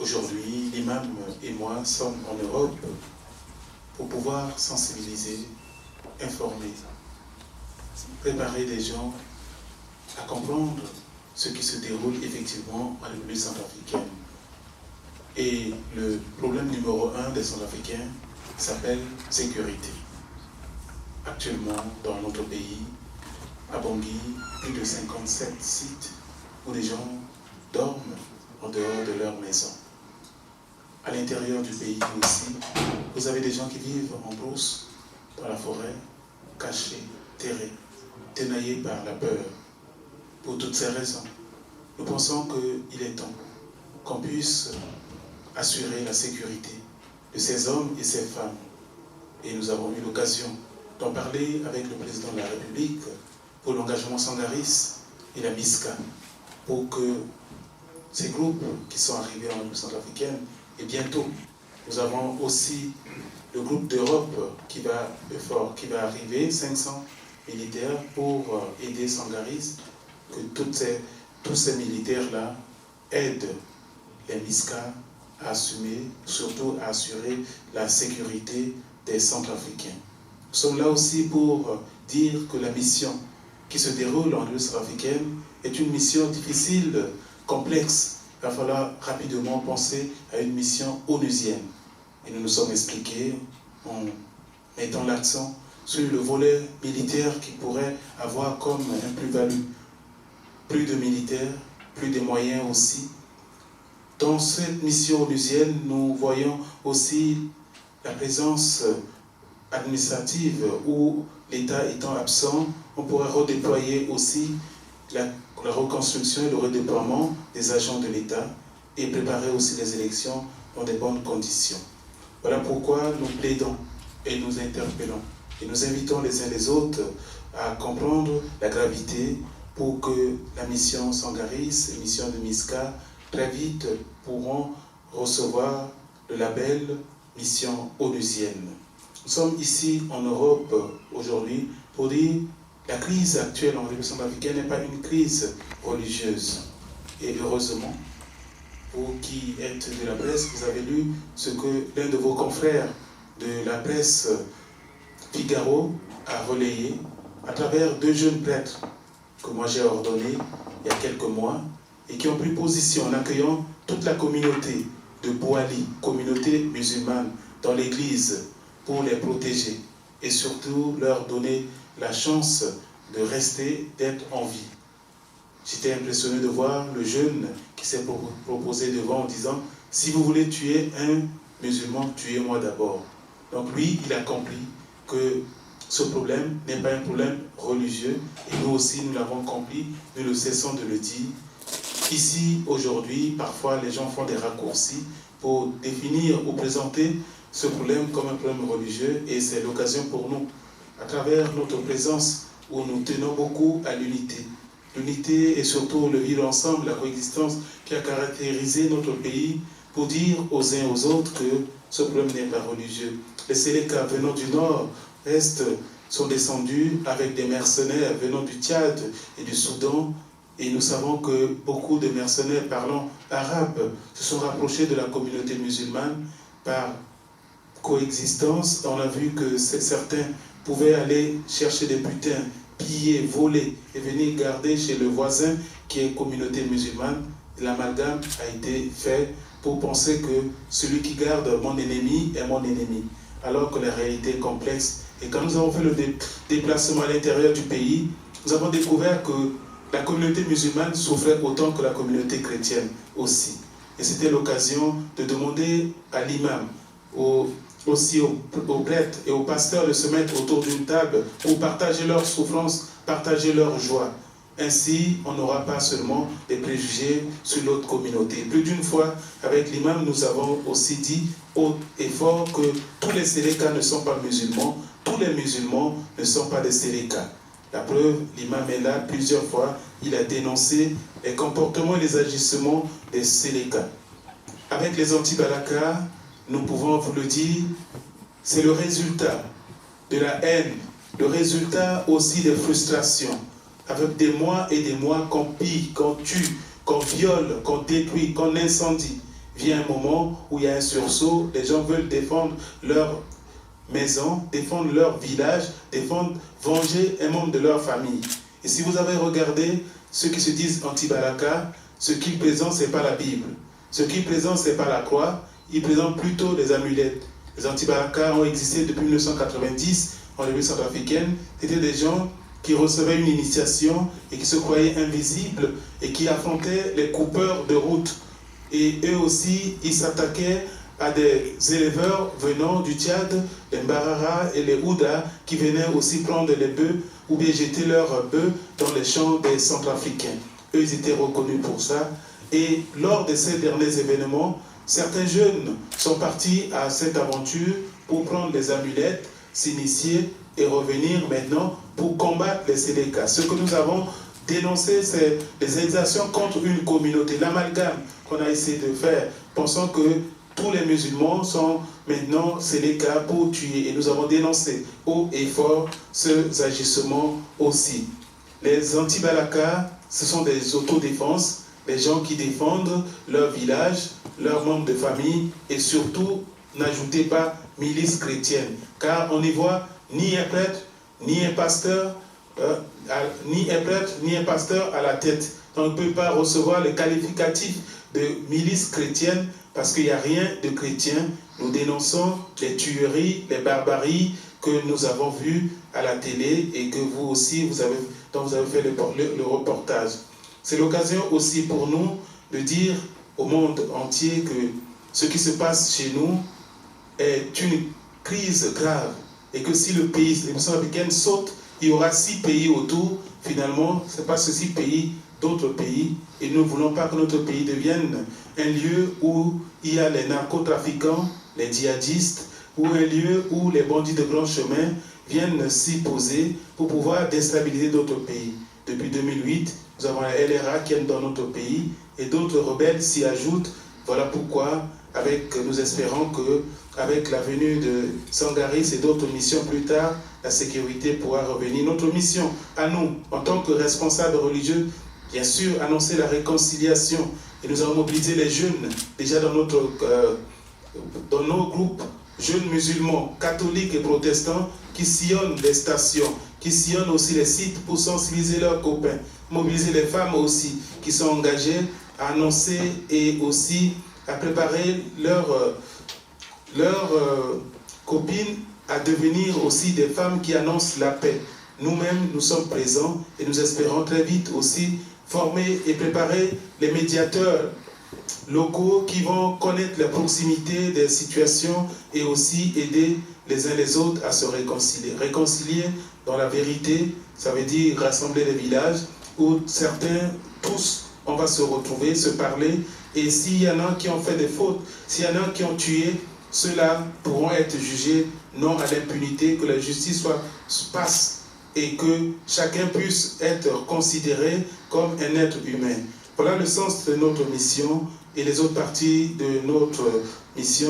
Aujourd'hui, l'imam et moi sommes en Europe pour pouvoir sensibiliser, informer, préparer les gens à comprendre ce qui se déroule effectivement en République centrafricaine. Et le problème numéro 1 des Centrafricains s'appelle sécurité. Actuellement, dans notre pays, à Bangui, plus de 57 sites où les gens dorment en dehors de leur maison. À l'intérieur du pays aussi, vous avez des gens qui vivent en brousse, dans la forêt, cachés, terrés, tenaillés par la peur. Pour toutes ces raisons, nous pensons qu'il est temps qu'on puisse assurer la sécurité de ces hommes et ces femmes. Et nous avons eu l'occasion d'en parler avec le président de la République pour l'engagement Sangaris et la MISCA, pour que ces groupes qui sont arrivés en République centrafricaine, et bientôt, nous avons aussi le groupe d'Europe qui va arriver, 500 militaires pour aider Sangaris, que tous ces militaires-là aident les MISCA à assumer, surtout à assurer la sécurité des Centrafricains. Nous sommes là aussi pour dire que la mission qui se déroule en République centrafricaine est une mission difficile, complexe. Il va falloir rapidement penser à une mission onusienne. Et nous nous sommes expliqués en mettant l'accent sur le volet militaire qui pourrait avoir comme un plus-value. Plus de militaires, plus de moyens aussi. Dans cette mission onusienne, nous voyons aussi la présence administrative où l'État étant absent, on pourrait redéployer aussi la reconstruction et le redéploiement des agents de l'État et préparer aussi les élections dans de bonnes conditions. Voilà pourquoi nous plaidons et nous interpellons et nous invitons les uns les autres à comprendre la gravité pour que la mission Sangaris et mission de MISCA très vite pourront recevoir le label mission onusienne. Nous sommes ici en Europe aujourd'hui pour dire que la crise actuelle en République centrafricaine n'est pas une crise religieuse. Et heureusement, vous qui êtes de la presse, vous avez lu ce que l'un de vos confrères de la presse Figaro a relayé à travers 2 jeunes prêtres que moi j'ai ordonnés il y a quelques mois et qui ont pris position en accueillant toute la communauté de Bouali, communauté musulmane, dans l'église pour les protéger et surtout leur donner la chance de rester, d'être en vie. J'étais impressionné de voir le jeune qui s'est proposé devant en disant « Si vous voulez tuer un musulman, tuez-moi d'abord ». Donc lui, il a compris que ce problème n'est pas un problème religieux et nous aussi, nous l'avons compris, nous ne cessons de le dire. Ici, aujourd'hui, parfois, les gens font des raccourcis pour définir ou présenter ce problème comme un problème religieux et c'est l'occasion pour nous, à travers notre présence où nous tenons beaucoup à l'unité. L'unité et surtout le vivre ensemble, la coexistence qui a caractérisé notre pays pour dire aux uns et aux autres que ce problème n'est pas religieux. Les Séléka venant du nord, est, sont descendus avec des mercenaires venant du Tchad et du Soudan. Et nous savons que beaucoup de mercenaires parlant arabe se sont rapprochés de la communauté musulmane par coexistence. On a vu que certains pouvaient aller chercher des butins, piller, voler et venir garder chez le voisin qui est communauté musulmane. L'amalgame a été fait pour penser que celui qui garde mon ennemi est mon ennemi, alors que la réalité est complexe. Et quand nous avons fait le déplacement à l'intérieur du pays, nous avons découvert que la communauté musulmane souffrait autant que la communauté chrétienne aussi. Et c'était l'occasion de demander à l'imam, aussi aux prêtres et aux pasteurs de se mettre autour d'une table pour partager leurs souffrances, partager leur joie. Ainsi, on n'aura pas seulement des préjugés sur l'autre communauté. Plus d'une fois, avec l'imam, nous avons aussi dit haut et fort que tous les Séléka ne sont pas musulmans, tous les musulmans ne sont pas des Séléka. La preuve, l'imam est là plusieurs fois, il a dénoncé les comportements et les agissements des Séléka. Avec les anti-Balaka, nous pouvons vous le dire, c'est le résultat de la haine, le résultat aussi des frustrations, avec des mois et des mois qu'on pille, qu'on tue, qu'on viole, qu'on détruit, qu'on incendie. vient un moment où il y a un sursaut, les gens veulent défendre leur maison, défendre leur village, venger un membre de leur famille. Et si vous avez regardé ceux qui se disent anti-Balaka, ce qu'ils présentent, ce n'est pas la Bible. Ce qu'ils présentent, ce n'est pas la croix, ils présentent plutôt des amulettes. Les anti-Balaka ont existé depuis 1990 en République centrafricaine. C'était des gens qui recevaient une initiation et qui se croyaient invisibles et qui affrontaient les coupeurs de route. Et eux aussi, ils s'attaquaient à des éleveurs venant du Tchad, les Mbarara et les Ouda, qui venaient aussi prendre les bœufs ou bien jeter leurs bœufs dans les champs des Centrafricains. Eux, ils étaient reconnus pour ça. Et lors de ces derniers événements, certains jeunes sont partis à cette aventure pour prendre les amulettes, s'initier et revenir maintenant pour combattre les Séléka. Ce que nous avons dénoncé, c'est les exactions contre une communauté, l'amalgame qu'on a essayé de faire, pensant que tous les musulmans sont maintenant Séléka pour tuer. Et nous avons dénoncé haut et fort ces agissements aussi. Les anti-Balaka, ce sont des autodéfenses, des gens qui défendent leur village, leurs membres de famille, et surtout, n'ajoutez pas milice chrétienne, car on y voit ni un prêtre, ni un pasteur, ni un pasteur à la tête. Donc on ne peut pas recevoir le qualificatif de milice chrétienne parce qu'il n'y a rien de chrétien. Nous dénonçons les tueries, les barbaries que nous avons vues à la télé et que vous aussi, dont vous avez fait le reportage. C'est l'occasion aussi pour nous de dire au monde entier que ce qui se passe chez nous est une crise grave et que si le pays, les Centrafricaines sautent, il y aura 6 pays autour. Finalement, ce n'est pas ces 6 pays, d'autres pays. Et nous ne voulons pas que notre pays devienne un lieu où il y a les narcotrafiquants, les djihadistes, ou un lieu où les bandits de grand chemin viennent s'y poser pour pouvoir déstabiliser d'autres pays. Depuis 2008, nous avons la LRA qui est dans notre pays et d'autres rebelles s'y ajoutent. Voilà pourquoi, nous espérons qu'avec la venue de Sangaris et d'autres missions plus tard, la sécurité pourra revenir. Notre mission à nous, en tant que responsables religieux, bien sûr, annoncer la réconciliation. Et nous avons mobilisé les jeunes, déjà dans nos groupes, jeunes musulmans, catholiques et protestants, qui sillonnent les stations, qui sillonnent aussi les sites pour sensibiliser leurs copains. Mobiliser les femmes aussi, qui sont engagées à annoncer et aussi à préparer leurs copines à devenir aussi des femmes qui annoncent la paix. Nous-mêmes, nous sommes présents et nous espérons très vite aussi former et préparer les médiateurs locaux qui vont connaître la proximité des situations et aussi aider les uns les autres à se réconcilier. Réconcilier dans la vérité, ça veut dire rassembler les villages où certains, tous, on va se retrouver, se parler. Et s'il y en a qui ont fait des fautes, s'il y en a qui ont tué, ceux-là pourront être jugés non à l'impunité, que la justice passe et que chacun puisse être considéré comme un être humain. Voilà le sens de notre mission et les autres parties de notre mission.